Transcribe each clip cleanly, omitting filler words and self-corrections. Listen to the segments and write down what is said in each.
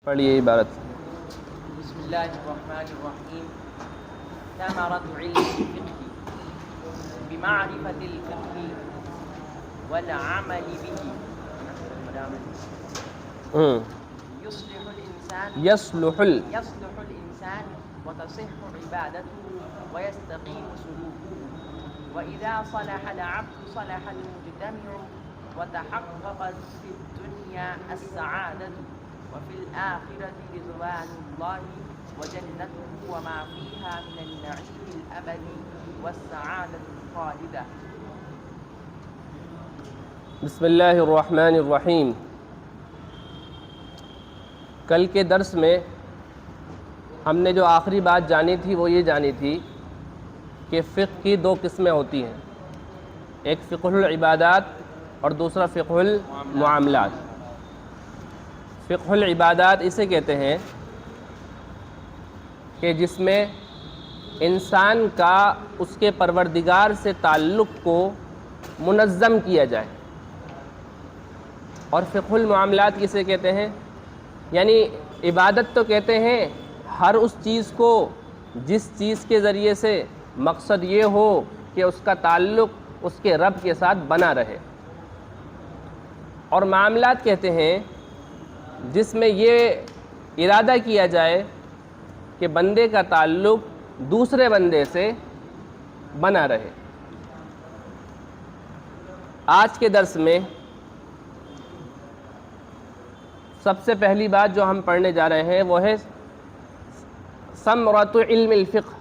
پڑھیے عبارت. بسم اللہ الرحمن الرحیم. ثمرة علم الفقه بمعرفة الفقه والعمل به يصلح الإنسان وتصح عبادته ويستقيم سلوكه وإذا صلح العبد صلح المجتمع وتحققت في الدنيا السعادة وفي الآخرة رضوان الله وجنته وما فيها من النعيم الأبدي والسعادة الخالدة. بسم اللہ الرحمن الرحیم. کل کے درس میں ہم نے جو آخری بات جانی تھی وہ یہ جانی تھی کہ فقہ کی دو قسمیں ہوتی ہیں، ایک فقہ العبادات اور دوسرا فقہ المعاملات. فقہ العبادات اسے کہتے ہیں کہ جس میں انسان کا اس کے پروردگار سے تعلق کو منظم کیا جائے، اور فقہ المعاملات کسے کہتے ہیں؟ یعنی عبادت تو کہتے ہیں ہر اس چیز کو جس چیز کے ذریعے سے مقصد یہ ہو کہ اس کا تعلق اس کے رب کے ساتھ بنا رہے، اور معاملات کہتے ہیں جس میں یہ ارادہ کیا جائے کہ بندے کا تعلق دوسرے بندے سے بنا رہے. آج کے درس میں سب سے پہلی بات جو ہم پڑھنے جا رہے ہیں وہ ہے ثمرۃ علم الفقہ.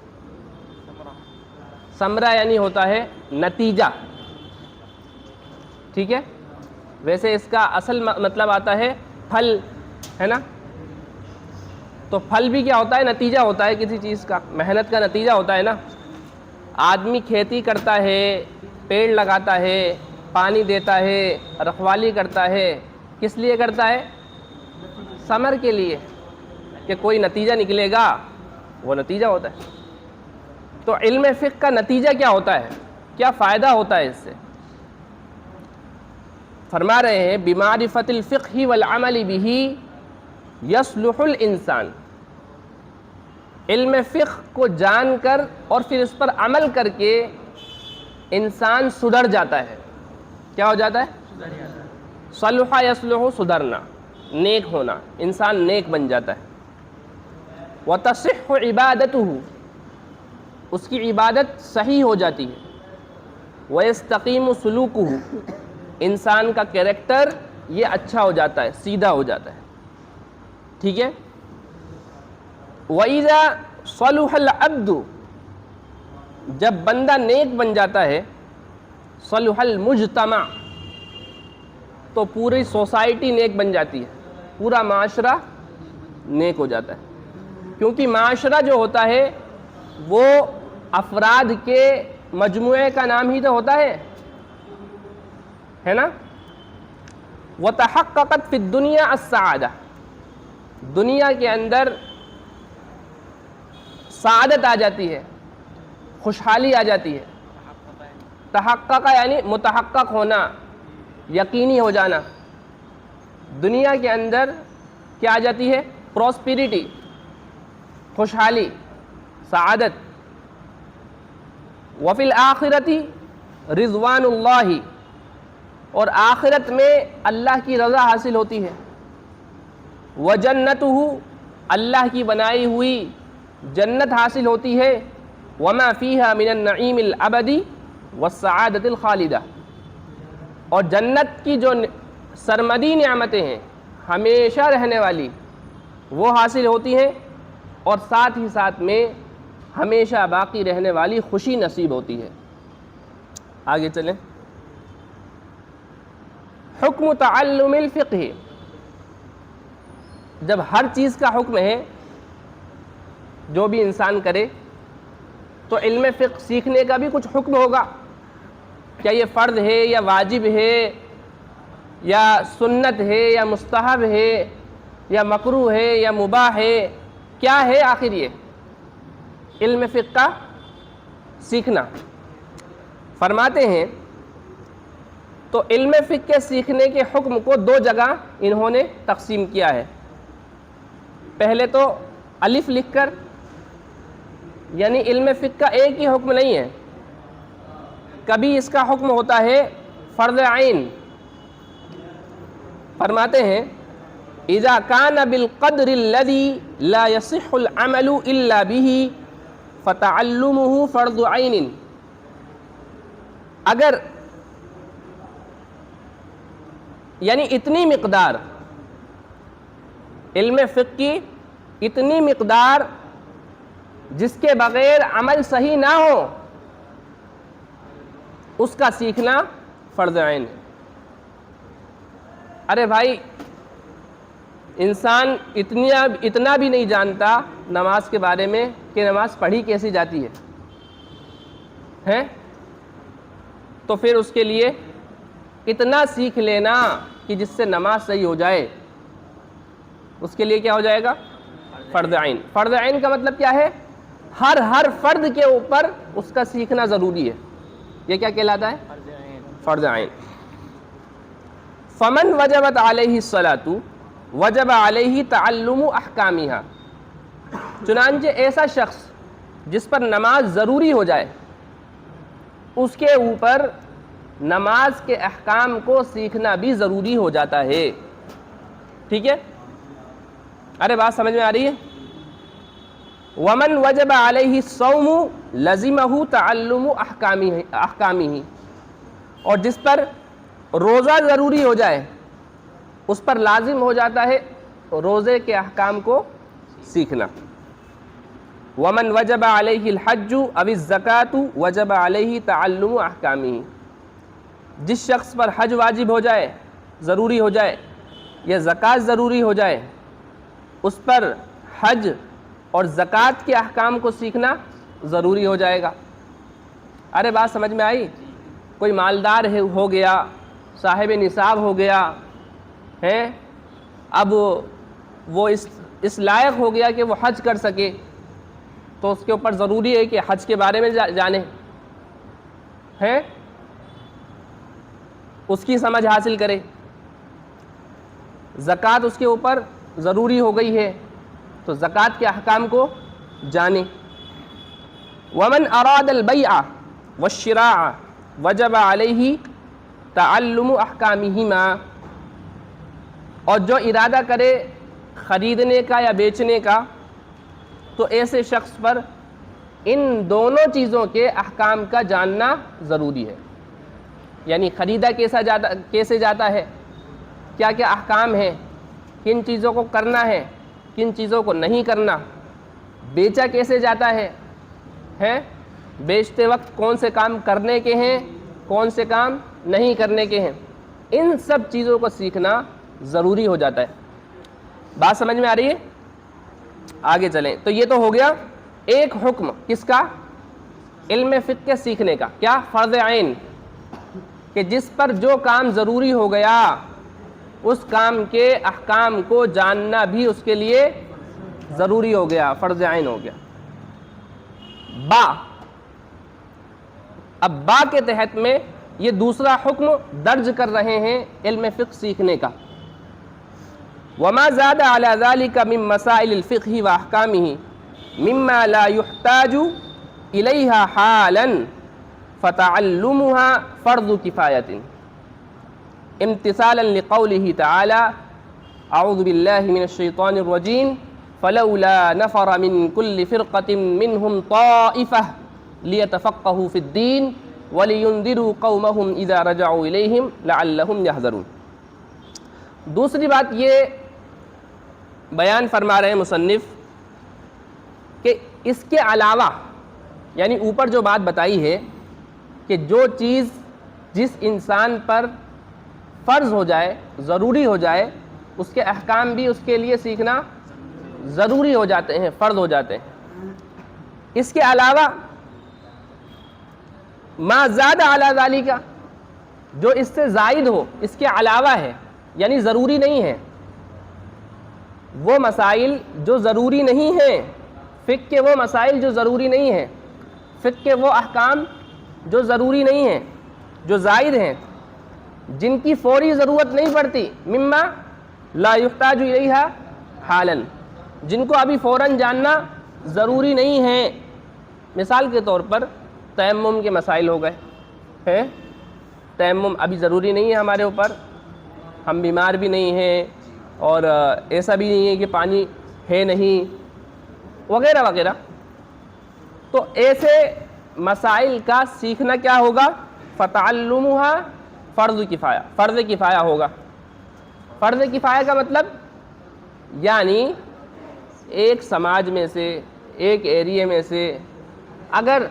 ثمرہ یعنی ہوتا ہے نتیجہ، ٹھیک ہے؟ ویسے اس کا اصل مطلب آتا ہے پھل، ہے نا؟ تو پھل بھی کیا ہوتا ہے؟ نتیجہ ہوتا ہے کسی چیز کا، محنت کا نتیجہ ہوتا ہے نا. آدمی کھیتی کرتا ہے، پیڑ لگاتا ہے، پانی دیتا ہے، رکھوالی کرتا ہے، کس لیے کرتا ہے؟ ثمر کے لیے، کہ کوئی نتیجہ نکلے گا، وہ نتیجہ ہوتا ہے. تو علم فقہ کا نتیجہ کیا ہوتا ہے؟ کیا فائدہ ہوتا ہے اس سے؟ فرما رہے ہیں بمعرفت الفقہ والعمل به یصلح الانسان. علم فقہ کو جان کر اور پھر اس پر عمل کر کے انسان سدھر جاتا ہے. کیا ہو جاتا ہے؟ صلح یصلح، سدھرنا، نیک ہونا، انسان نیک بن جاتا ہے. وتصح عبادته، اس کی عبادت صحیح ہو جاتی ہے. ویستقیم سلوکہ، انسان کا کیریکٹر یہ اچھا ہو جاتا ہے، سیدھا ہو جاتا ہے، ٹھیک ہے؟ وَإِذَا صَلُحَ الْعَبْدُ، جب بندہ نیک بن جاتا ہے، صَلُحَ الْمُجْتَمَعُ، تو پوری سوسائٹی نیک بن جاتی ہے، پورا معاشرہ نیک ہو جاتا ہے. کیونکہ معاشرہ جو ہوتا ہے وہ افراد کے مجموعے کا نام ہی تو ہوتا ہے نا؟ وَتَحَقَّقَتْ فِي الدُّنْيَا السَّعَادَةِ، دنیا کے اندر سعادت آ جاتی ہے، خوشحالی آ جاتی ہے. تحقق یعنی متحقق ہونا، یقینی ہو جانا. دنیا کے اندر کیا آ جاتی ہے؟ پراسپیریٹی، خوشحالی، سعادت. وفی الآخرتی رضوان اللہ، اور آخرت میں اللہ کی رضا حاصل ہوتی ہے. وجنتہ، اللہ کی بنائی ہوئی جنت حاصل ہوتی ہے. وما فیہا من النعیم الابدی والسعادت الخالدہ، اور جنت کی جو سرمدی نعمتیں ہیں ہمیشہ رہنے والی وہ حاصل ہوتی ہیں، اور ساتھ ہی ساتھ میں ہمیشہ باقی رہنے والی خوشی نصیب ہوتی ہے. آگے چلیں. حکم تعلم الفقہ، جب ہر چیز کا حکم ہے جو بھی انسان کرے تو علم فقہ سیکھنے کا بھی کچھ حکم ہوگا. کیا یہ فرض ہے یا واجب ہے یا سنت ہے یا مستحب ہے یا مکروہ ہے یا مباح ہے؟ کیا ہے آخر یہ علم فقہ کا سیکھنا؟ فرماتے ہیں تو علم فقہ کے سیکھنے کے حکم کو دو جگہ انہوں نے تقسیم کیا ہے. پہلے تو الف لکھ کر، یعنی علم فقہ کا ایک ہی حکم نہیں ہے، کبھی اس کا حکم ہوتا ہے فرض عین۔ فرماتے ہیں اذا کان بالقدر الذی لا یصح العمل الا به فتعلمه فرض عین۔ اگر یعنی اتنی مقدار علم فقہ کی، اتنی مقدار جس کے بغیر عمل صحیح نہ ہو، اس کا سیکھنا فرض عین ہے۔ ارے بھائی، انسان اتنا بھی نہیں جانتا نماز کے بارے میں کہ نماز پڑھی کیسی جاتی ہے، تو پھر اس کے لیے اتنا سیکھ لینا کہ جس سے نماز صحیح ہو جائے، اس کے لیے کیا ہو جائے گا؟ فرض عین۔ فرض عین کا مطلب کیا ہے؟ ہر فرد کے اوپر اس کا سیکھنا ضروری ہے۔ یہ کیا کہلاتا ہے؟ فرض عین۔ فمن وجبت علیہ الصلاۃ وجب علیہ تعلم احکامها۔ چنانچہ ایسا شخص جس پر نماز ضروری ہو جائے، اس کے اوپر نماز کے احکام کو سیکھنا بھی ضروری ہو جاتا ہے۔ ٹھیک ہے؟ ارے بات سمجھ میں آ رہی ہے؟ ومن وجب علیہ الصوم لزمہ تعلم احکامہ۔ اور جس پر روزہ ضروری ہو جائے، اس پر لازم ہو جاتا ہے روزے کے احکام کو سیکھنا۔ ومن وجب علیہ الحج او الزکاۃ وجب علیہ تعلم احکامہ۔ جس شخص پر حج واجب ہو جائے، ضروری ہو جائے، یا زکوٰۃ ضروری ہو جائے، اس پر حج اور زکوٰۃ کے احکام کو سیکھنا ضروری ہو جائے گا۔ ارے بات سمجھ میں آئی؟ کوئی مالدار ہو گیا، صاحب نصاب ہو گیا ہے، اب وہ اس لائق ہو گیا کہ وہ حج کر سکے، تو اس کے اوپر ضروری ہے کہ حج کے بارے میں جانے ہیں، اس کی سمجھ حاصل کرے۔ زکوٰۃ اس کے اوپر ضروری ہو گئی ہے، تو زکوٰۃ کے احکام کو جانے۔ ومن اراد البیع والشراء وجب علیہ تعلم احکامہما۔ اور جو ارادہ کرے خریدنے کا یا بیچنے کا، تو ایسے شخص پر ان دونوں چیزوں کے احکام کا جاننا ضروری ہے۔ یعنی خریدا کیسے جاتا ہے، کیا کیا احکام ہیں، کن چیزوں کو کرنا ہے، کن چیزوں کو نہیں کرنا، بیچا کیسے جاتا ہے، بیچتے وقت کون سے کام کرنے کے ہیں، کون سے کام نہیں کرنے کے ہیں، ان سب چیزوں کو سیکھنا ضروری ہو جاتا ہے۔ بات سمجھ میں آ رہی ہے؟ آگے چلیں۔ تو یہ تو ہو گیا ایک حکم، کس کا؟ علم فقہ کے سیکھنے کا۔ کیا؟ فرض عین، کہ جس پر جو کام ضروری ہو گیا، اس کام کے احکام کو جاننا بھی اس کے لیے ضروری ہو گیا، فرض عین ہو گیا۔ با، اب با کے تحت میں یہ دوسرا حکم درج کر رہے ہیں علم فقہ سیکھنے کا۔ وما زاد على ذلك من مسائل الفقہ واحکامہ مما لا يحتاج الیہا حالا فتعلمها فرض کفایۃ امتثالا لقوله تعالی اعوذ باللہ من الشیطان الرجیم فلولا نفر من كل فرقة منهم طائفة ليتفقهوا في الدين ولينذروا قومهم اذا رجعوا اليهم لعلهم يحذرون۔ دوسری بات یہ بیان فرما رہے ہیں مصنف کہ اس کے علاوہ، یعنی اوپر جو بات بتائی ہے کہ جو چیز جس انسان پر فرض ہو جائے، ضروری ہو جائے، اس کے احکام بھی اس کے لیے سیکھنا ضروری ہو جاتے ہیں، فرض ہو جاتے ہیں۔ اس کے علاوہ ما زاد علی ذالک، جو اس سے زائد ہو، اس کے علاوہ ہے، یعنی ضروری نہیں ہے، وہ مسائل جو ضروری نہیں ہیں، فقہ کے وہ مسائل جو ضروری نہیں ہیں، فقہ کے وہ احکام جو ضروری نہیں ہیں، جو زائد ہیں، جن کی فوری ضرورت نہیں پڑتی، مما لا یحتاج الیہا حالا، جن کو ابھی فوراً جاننا ضروری نہیں ہے. مثال کے طور پر تیمم کے مسائل ہو گئے ہیں. تیمم ابھی ضروری نہیں ہے ہمارے اوپر، ہم بیمار بھی نہیں ہیں اور ایسا بھی نہیں ہے کہ پانی ہے نہیں، وغیرہ وغیرہ. تو ایسے مسائل کا سیکھنا کیا ہوگا؟ فتعلمها فرض کفایہ، فرض کفایہ ہوگا. فرض کفایہ کا مطلب یعنی ایک سماج میں سے، ایک ایریے میں سے اگر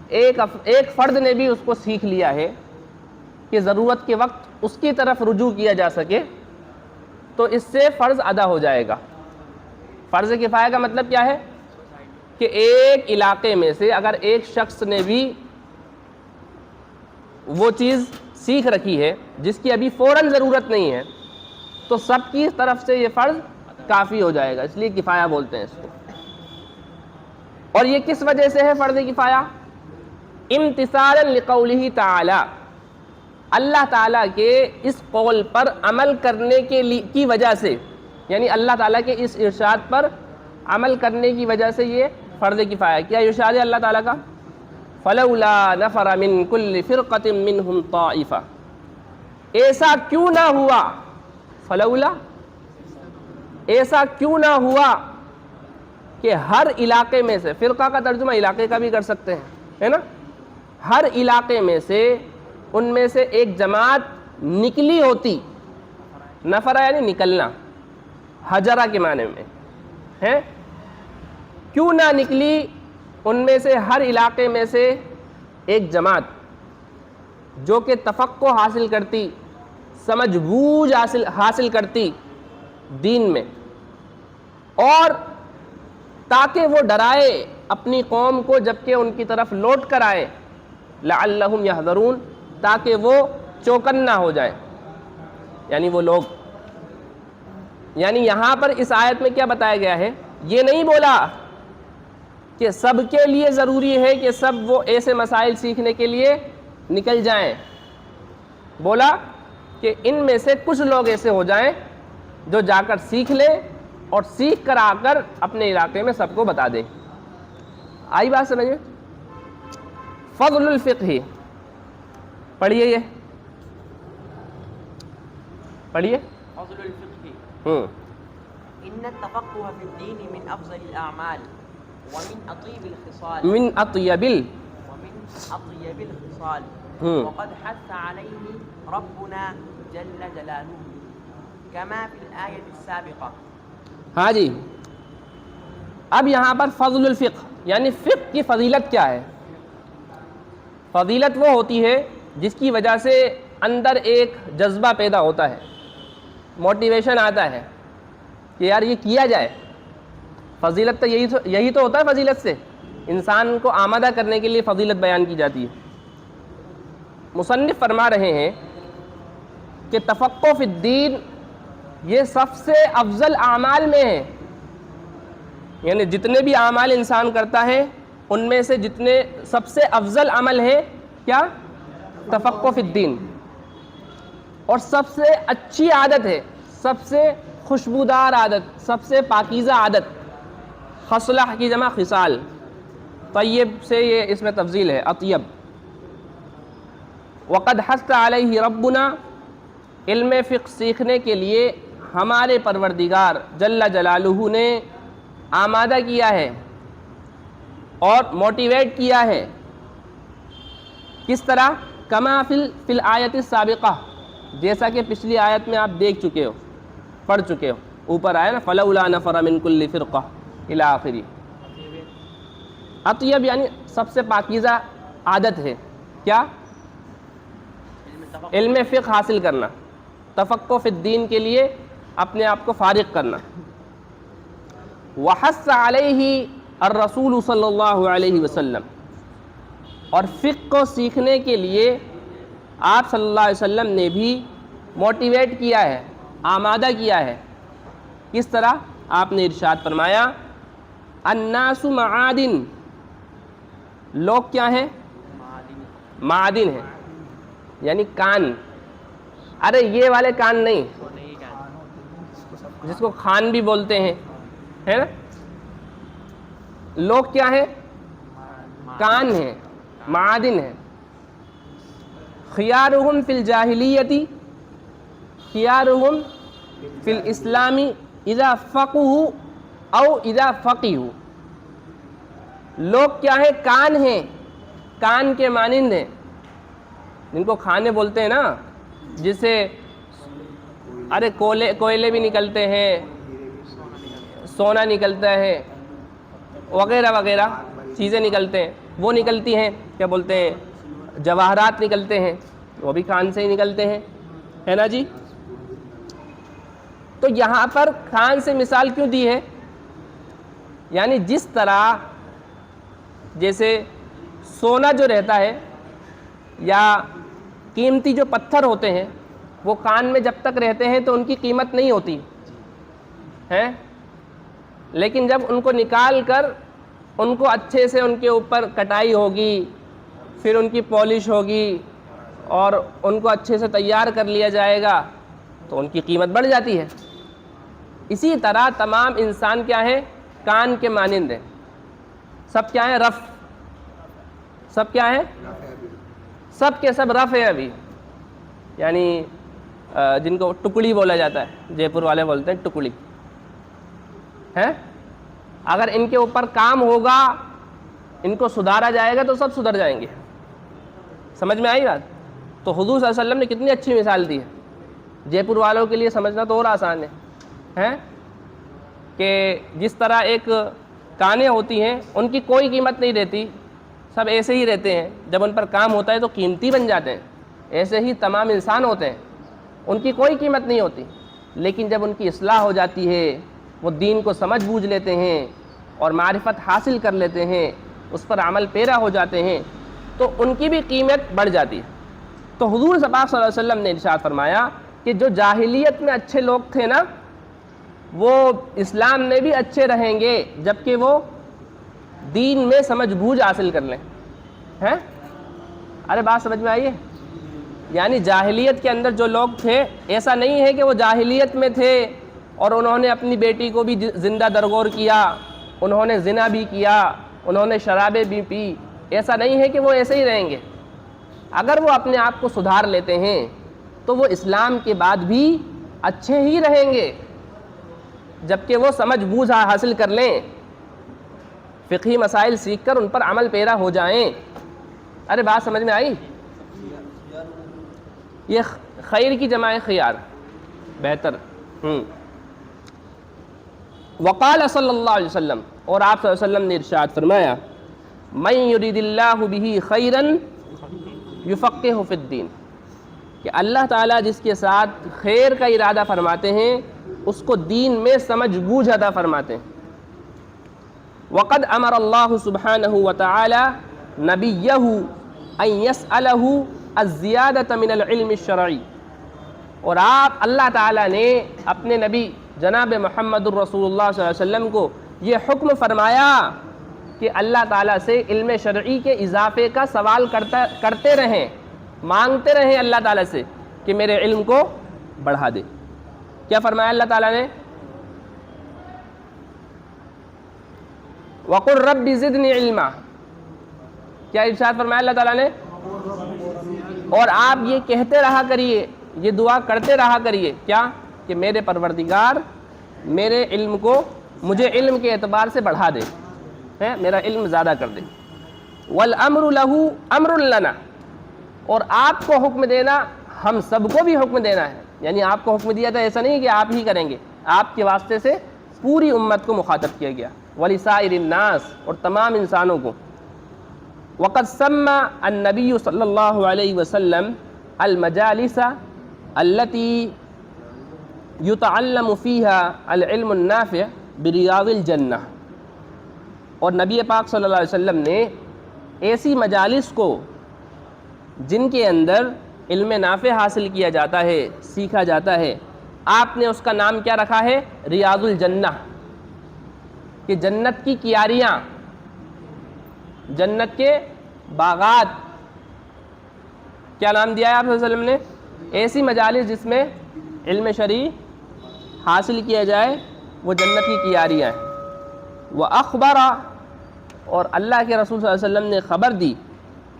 ایک فرد نے بھی اس کو سیکھ لیا ہے کہ ضرورت کے وقت اس کی طرف رجوع کیا جا سکے تو اس سے فرض ادا ہو جائے گا. فرض کفایہ کا مطلب کیا ہے کہ ایک علاقے میں سے اگر ایک شخص نے بھی وہ چیز سیکھ رکھی ہے جس کی ابھی فوراً ضرورت نہیں ہے تو سب کی طرف سے یہ فرض کافی ہو جائے گا، اس لیے کفایہ بولتے ہیں اس کو. اور یہ کس وجہ سے ہے فرض کفایہ؟ امتثالا لقولہ تعالی، اللہ تعالیٰ کے اس قول پر عمل کرنے کی وجہ سے، یعنی اللہ تعالیٰ کے اس ارشاد پر عمل کرنے کی وجہ سے یہ فرض کفایہ. کیا ارشاد ہے اللہ تعالیٰ کا؟ فلولا نفر من کل فرقۃ منہم طائفہ، ایسا کیوں نہ ہوا، فلولا ایسا کیوں نہ ہوا کہ ہر علاقے میں سے، فرقہ کا ترجمہ علاقے کا بھی کر سکتے ہیں، ہے نا، ہر علاقے میں سے ان میں سے ایک جماعت نکلی ہوتی. نفرہ یعنی نکلنا، حجرہ کے معنی میں ہے. کیوں نہ نکلی ان میں سے ہر علاقے میں سے ایک جماعت جو کہ تفقہ حاصل کرتی، سمجھ بوجھ حاصل کرتی دین میں، اور تاکہ وہ ڈرائے اپنی قوم کو جبکہ ان کی طرف لوٹ کر آئے، لعلہم یحذرون، تاکہ وہ چوکن نہ ہو جائے. یعنی وہ لوگ، یعنی یہاں پر اس آیت میں کیا بتایا گیا ہے؟ یہ نہیں بولا کہ سب کے لیے ضروری ہے کہ سب وہ ایسے مسائل سیکھنے کے لیے نکل جائیں. بولا کہ ان میں سے کچھ لوگ ایسے ہو جائیں جو جا کر سیکھ لیں اور سیکھ کر آ کر اپنے علاقے میں سب کو بتا دیں. آئی بات سمجھیں؟ فضل الفقہ، پڑھیے، یہ پڑھیے. فضل الفقہ ان التفقه في الدين من افضل الاعمال ومن اطيب الخصال من اطيب الخصال وقد حث عليه ربنا جل جلاله كما في الآية السابقة. ہاں جی، اب یہاں پر فضل الفقہ یعنی فقہ کی فضیلت کیا ہے؟ فضیلت وہ ہوتی ہے جس کی وجہ سے اندر ایک جذبہ پیدا ہوتا ہے، موٹیویشن آتا ہے کہ یار یہ کیا جائے. فضیلت تو یہی تو ہوتا ہے. فضیلت سے انسان کو آمادہ کرنے کے لیے فضیلت بیان کی جاتی ہے. مصنف فرما رہے ہیں کہ تفقہ فی الدین یہ سب سے افضل اعمال میں ہے، یعنی جتنے بھی اعمال انسان کرتا ہے ان میں سے سب سے افضل عمل ہے کیا؟ تفقہ فی الدین. اور سب سے اچھی عادت ہے، سب سے خوشبودار عادت، سب سے پاکیزہ عادت. خصلہ کی جمع خصال، طیب سے یہ اس میں تفضیل ہے، اطیب. وقد حث علیہ ربنا، علم فقہ سیکھنے کے لیے ہمارے پروردگار جل جلالہ نے آمادہ کیا ہے اور موٹیویٹ کیا ہے. کس طرح؟ کما فی الآیت السابقہ، جیسا کہ پچھلی آیت میں آپ دیکھ چکے ہو، پڑھ چکے ہو. اوپر آیا نا فلولا نفر من کل فرقہ الی آخری. اطیب یعنی سب سے پاکیزہ عادت ہے کیا؟ علم فقہ حاصل کرنا، تفقہ فی الدین کے لیے اپنے آپ کو فارغ کرنا. وحث علیہ الرسول صلی اللہ علیہ وسلم، اور فقہ کو سیکھنے کے لیے آپ صلی اللہ علیہ وسلم نے بھی موٹیویٹ کیا ہے، آمادہ کیا ہے. کس طرح؟ آپ نے ارشاد فرمایا الناس معادن، لوگ کیا ہیں؟ معادن ہیں، یعنی کان. ارے یہ والے کان نہیں جس کو خان بھی بولتے ہیں، ہے نا. لوگ کیا ہیں؟ کان ہیں، معادن ہیں. خیارہم فی الجاہلیتی خیارہم فی الاسلام اذا فقہوا او اذا فقہوا. لوگ کیا ہیں؟ کان ہیں، کان کے مانند ہیں، جن کو کھانے بولتے ہیں نا، جس سے ارے کوئلے بھی نکلتے ہیں، سونا نکلتا ہے، وغیرہ وغیرہ چیزیں نکلتے ہیں، وہ نکلتی ہیں، کیا بولتے ہیں، جواہرات نکلتے ہیں، وہ بھی کان سے ہی نکلتے ہیں، ہے نا جی. تو یہاں پر کان سے مثال کیوں دی ہے؟ یعنی جس طرح جیسے سونا جو رہتا ہے یا قیمتی جو پتھر ہوتے ہیں وہ کان میں جب تک رہتے ہیں تو ان کی قیمت نہیں ہوتی ہے، لیکن جب ان کو نکال کر ان کو اچھے سے ان کے اوپر کٹائی ہوگی، پھر ان کی پالش ہوگی اور ان کو اچھے سے تیار کر لیا جائے گا تو ان کی قیمت بڑھ جاتی ہے. اسی طرح تمام انسان کیا ہیں؟ کان کے مانند ہیں. سب کیا ہیں؟ رف. سب کیا ہیں؟ سب کے سب رف ہیں ابھی، یعنی جن کو ٹکڑی بولا جاتا ہے، جے پور والے بولتے ہیں ٹکڑی ہے. اگر ان کے اوپر کام ہوگا، ان کو سدھارا جائے گا تو سب سدھر جائیں گے. سمجھ میں آئی بات؟ تو حضور صلی اللہ علیہ وسلم نے کتنی اچھی مثال دی ہے. جے پور والوں کے لیے سمجھنا تو اور آسان ہے کہ جس طرح ایک کانیں ہوتی ہیں ان کی کوئی قیمت نہیں رہتی، سب ایسے ہی رہتے ہیں، جب ان پر کام ہوتا ہے تو قیمتی بن جاتے ہیں. ایسے ہی تمام انسان ہوتے ہیں، ان کی کوئی قیمت نہیں ہوتی، لیکن جب ان کی اصلاح ہو جاتی ہے، وہ دین کو سمجھ بوجھ لیتے ہیں اور معرفت حاصل کر لیتے ہیں، اس پر عمل پیرا ہو جاتے ہیں، تو ان کی بھی قیمت بڑھ جاتی ہے. تو حضور صلی اللہ علیہ وسلم نے ارشاد فرمایا کہ جو جاہلیت میں اچھے لوگ تھے نا، وہ اسلام میں بھی اچھے رہیں گے جبکہ وہ دین میں سمجھ بوجھ حاصل کر لیں. ہیں؟ ارے بات سمجھ میں آئی ہے؟ یعنی جاہلیت کے اندر جو لوگ تھے، ایسا نہیں ہے کہ وہ جاہلیت میں تھے اور انہوں نے اپنی بیٹی کو بھی زندہ درگور کیا، انہوں نے زنا بھی کیا، انہوں نے شرابیں بھی پی. ایسا نہیں ہے کہ وہ ایسے ہی رہیں گے. اگر وہ اپنے آپ کو سدھار لیتے ہیں تو وہ اسلام کے بعد بھی اچھے ہی رہیں گے جبکہ وہ سمجھ بوجھ حاصل کر لیں، فقہی مسائل سیکھ کر ان پر عمل پیرا ہو جائیں. ارے بات سمجھ میں آئی؟ یہ خیر کی جمع خیار، بہتر. وقال صلی اللہ علیہ وسلم، اور آپ صلی اللہ علیہ وسلم نے ارشاد فرمایا، من یرید اللہ بہ خیرا یفقہہ فی الدین، کہ اللہ تعالیٰ جس کے ساتھ خیر کا ارادہ فرماتے ہیں اس کو دین میں سمجھ بوجھ عطا فرماتے ہیں. وقد امر اللہ سبحانہ وتعالی نبیہ ان یسألہ الزیادۃ من العلم الشرعی، اور اللہ تعالیٰ نے اپنے نبی جناب محمد الرسول اللہ صلی اللہ علیہ وسلم کو یہ حکم فرمایا کہ اللہ تعالیٰ سے علم شرعی کے اضافے کا سوال کرتے رہیں، مانگتے رہیں اللہ تعالیٰ سے کہ میرے علم کو بڑھا دے. کیا فرمایا اللہ تعالیٰ نے؟ وَقُلْ رَبِّ زِدْنِي عِلْمًا. کیا ارشاد فرمایا اللہ تعالیٰ نے؟ اور آپ یہ کہتے رہا کریے، یہ دعا کرتے رہا کریے، کیا؟ کہ میرے پروردگار میرے علم کو، مجھے علم کے اعتبار سے بڑھا دے، میرا علم زیادہ کر دے. وَالْأَمْرُ لَهُ أَمْرٌ لَنَا، اور آپ کو حکم دینا ہم سب کو بھی حکم دینا ہے. یعنی آپ کو حکم دیا تھا، ایسا نہیں کہ آپ ہی کریں گے، آپ کے واسطے سے پوری امت کو مخاطب کیا گیا. وَلِسَائِرِ النَّاسِ، اور تمام انسانوں کو. وَقَدْ سَمَّى النَّبِيُّ صلی اللہ علیہ وسلم الْمَجَالِسَ الَّتِي يُتَعَلَّمُ فِيهَا الْعِلْمُ النَّافِعُ بِرِيَاضِ الْجَنَّةِ، اور نبی پاک صلی اللہ علیہ وسلم نے ایسی مجالس کو جن کے اندر علم نافع حاصل کیا جاتا ہے، سیکھا جاتا ہے، آپ نے اس کا نام کیا رکھا ہے؟ ریاض الجنہ، کہ جنت کی کیاریاں، جنت کے باغات. کیا نام دیا ہے آپ صلی اللہ علیہ وسلم نے؟ ایسی مجالس جس میں علم شرعی حاصل کیا جائے، وہ جنت کی کیاریاں ہیں. وَأَخْبَرَ، اور اللہ کے رسول صلی اللہ علیہ وسلم نے خبر دی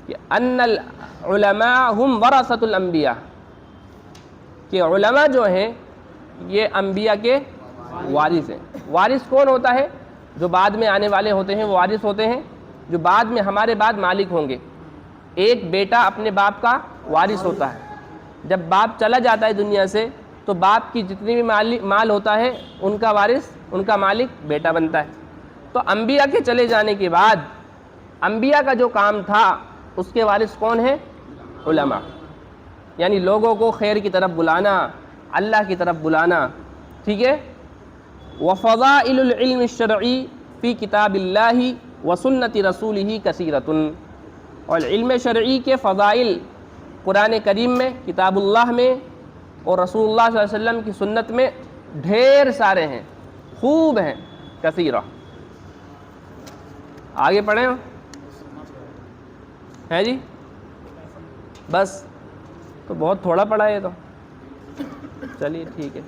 کہ ان العلماء هم ورثۃ الانبیاء، کہ علماء جو ہیں یہ انبیاء کے وارث ہیں۔ وارث کون ہوتا ہے؟ جو بعد میں آنے والے ہوتے ہیں وہ وارث ہوتے ہیں، جو بعد میں ہمارے بعد مالک ہوں گے۔ ایک بیٹا اپنے باپ کا وارث ہوتا ہے، جب باپ چلا جاتا ہے دنیا سے تو باپ کی جتنی بھی مال ہوتا ہے ان کا وارث، ان کا مالک بیٹا بنتا ہے۔ تو انبیاء کے چلے جانے کے بعد انبیاء کا جو کام تھا اس کے وارث کون ہیں؟ علماء، یعنی لوگوں کو خیر کی طرف بلانا، اللہ کی طرف بلانا، ٹھیک ہے۔ وفضائل العلم الشرعی فی کتاب اللہ وسنت رسولہ کثیرۃ، اور علم شرعی کے فضائل قرآن کریم میں، کتاب اللہ میں اور رسول اللہ صلی اللہ علیہ وسلم کی سنت میں ڈھیر سارے ہیں، خوب ہیں، کثیرہ۔ آگے پڑھیں ہیں جی، بس تو بہت تھوڑا پڑھا ہے یہ تو، چلیے ٹھیک ہے۔